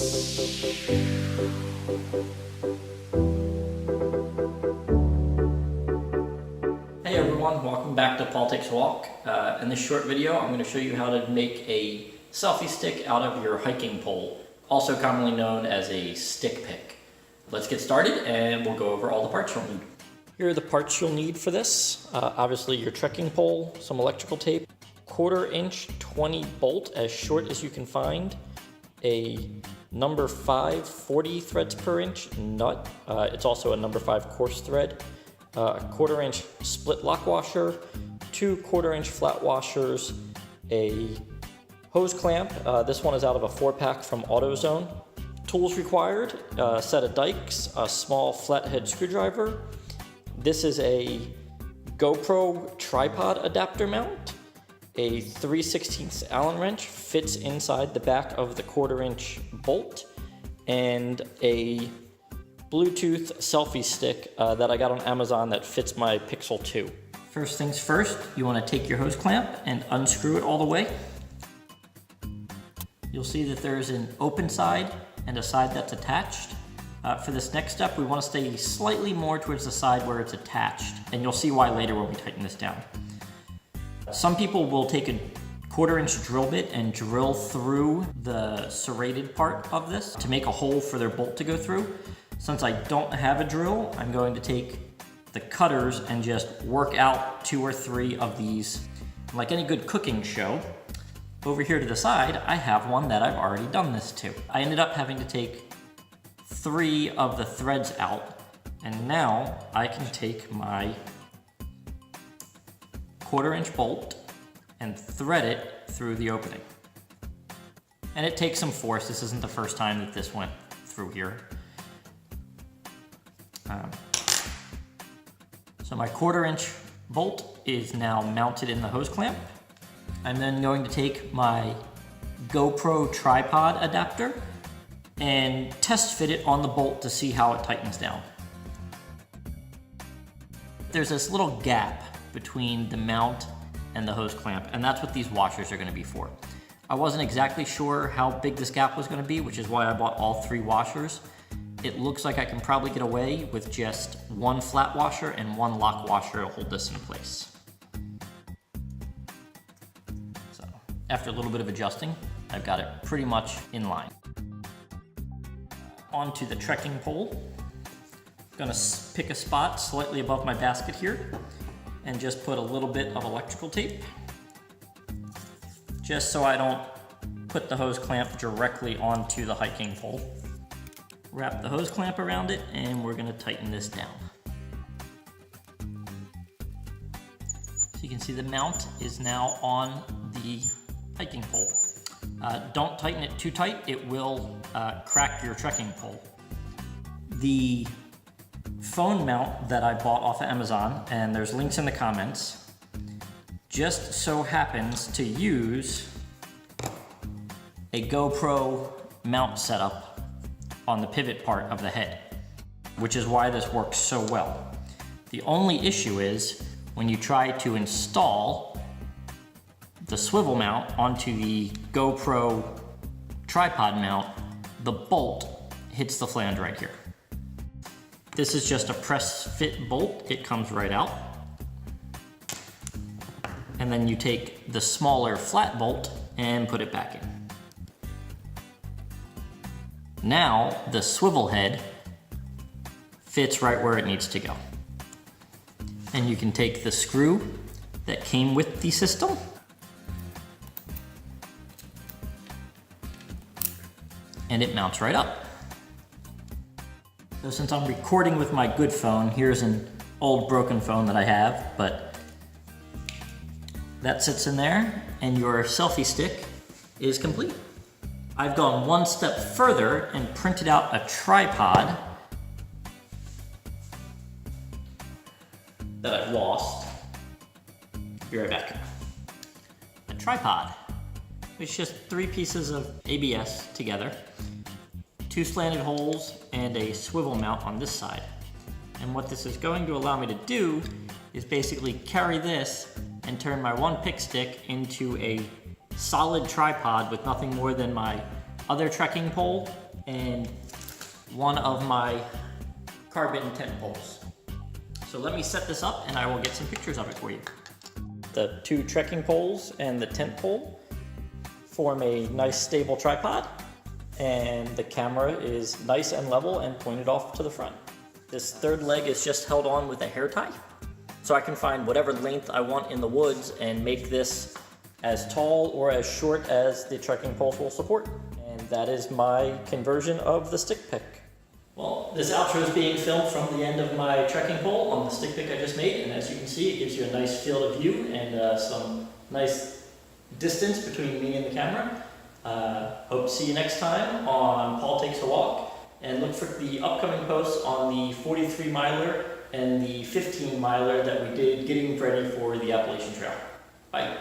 Hey everyone, welcome back to Paul Takes a Walk. In this short video, I'm going to show you how to make a selfie stick out of your hiking pole, also commonly known as a stick pick. Let's get started and we'll go over all the parts you'll need. Here are the parts you'll need for this. Obviously your trekking pole, some electrical tape, 1/4 inch 20 bolt as short as you can find, a number 5 40 threads per inch nut. It's also a number 5 coarse thread. A 1/4 inch split lock washer, 2 1/4 inch flat washers, a hose clamp. This one is out of a 4-pack from AutoZone. Tools required, a set of Dikes, a small flathead screwdriver. This is a GoPro tripod adapter mount. A 3/16 Allen wrench fits inside the back of the 1/4 inch bolt, and a Bluetooth selfie stick that I got on Amazon that fits my Pixel 2. First things first, you want to take your hose clamp and unscrew it all the way. You'll see that there's an open side and a side that's attached. For this next step, we want to stay slightly more towards the side where it's attached, and you'll see why later when we tighten this down. Some people will take a 1/4 inch drill bit and drill through the serrated part of this to make a hole for their bolt to go through. Since I don't have a drill, I'm going to take the cutters and just work out 2 or 3 of these. Like any good cooking show, over here to the side, I have one that I've already done this to. I ended up having to take 3 of the threads out, and now I can take my 1/4 inch bolt and thread it through the opening. And it takes some force. This isn't the first time that this went through here. So my 1/4 inch bolt is now mounted in the hose clamp. I'm then going to take my GoPro tripod adapter and test fit it on the bolt to see how it tightens down. There's this little gap between the mount and the hose clamp, and that's what these washers are going to be for. I wasn't exactly sure how big this gap was going to be, which is why I bought all 3 washers. It looks like I can probably get away with just 1 flat washer and 1 lock washer to hold this in place. So after a little bit of adjusting, I've got it pretty much in line. Onto the trekking pole. I'm gonna pick a spot slightly above my basket here and just put a little bit of electrical tape, just so I don't put the hose clamp directly onto the hiking pole. Wrap the hose clamp around it, and we're gonna tighten this down. So you can see the mount is now on the hiking pole. Don't tighten it too tight, it will crack your trekking pole. The phone mount that I bought off of Amazon, and there's links in the comments, just so happens to use a GoPro mount setup on the pivot part of the head, which is why this works so well. The only issue is when you try to install the swivel mount onto the GoPro tripod mount, the bolt hits the flange right here. This is just a press fit bolt. It comes right out. And then you take the smaller flat bolt and put it back in. Now the swivel head fits right where it needs to go. And you can take the screw that came with the system and it mounts right up. So since I'm recording with my good phone, here's an old broken phone that I have, but that sits in there and your selfie stick is complete. I've gone one step further and printed out a tripod that I've lost. Be right back. A tripod. It's just 3 pieces of ABS together, 2 slanted holes, and a swivel mount on this side. And what this is going to allow me to do is basically carry this and turn my one pick stick into a solid tripod with nothing more than my other trekking pole and one of my carbon tent poles. So let me set this up and I will get some pictures of it for you. The two trekking poles and the tent pole form a nice stable tripod, and the camera is nice and level and pointed off to the front. This third leg is just held on with a hair tie, so I can find whatever length I want in the woods and make this as tall or as short as the trekking poles will support. And that is my conversion of the stick pick. Well, this outro is being filmed from the end of my trekking pole on the stick pick I just made, and as you can see, it gives you a nice field of view and some nice distance between me and the camera. Hope to see you next time on Paul Takes a Walk, and look for the upcoming posts on the 43 miler and the 15 miler that we did getting ready for the Appalachian Trail. Bye.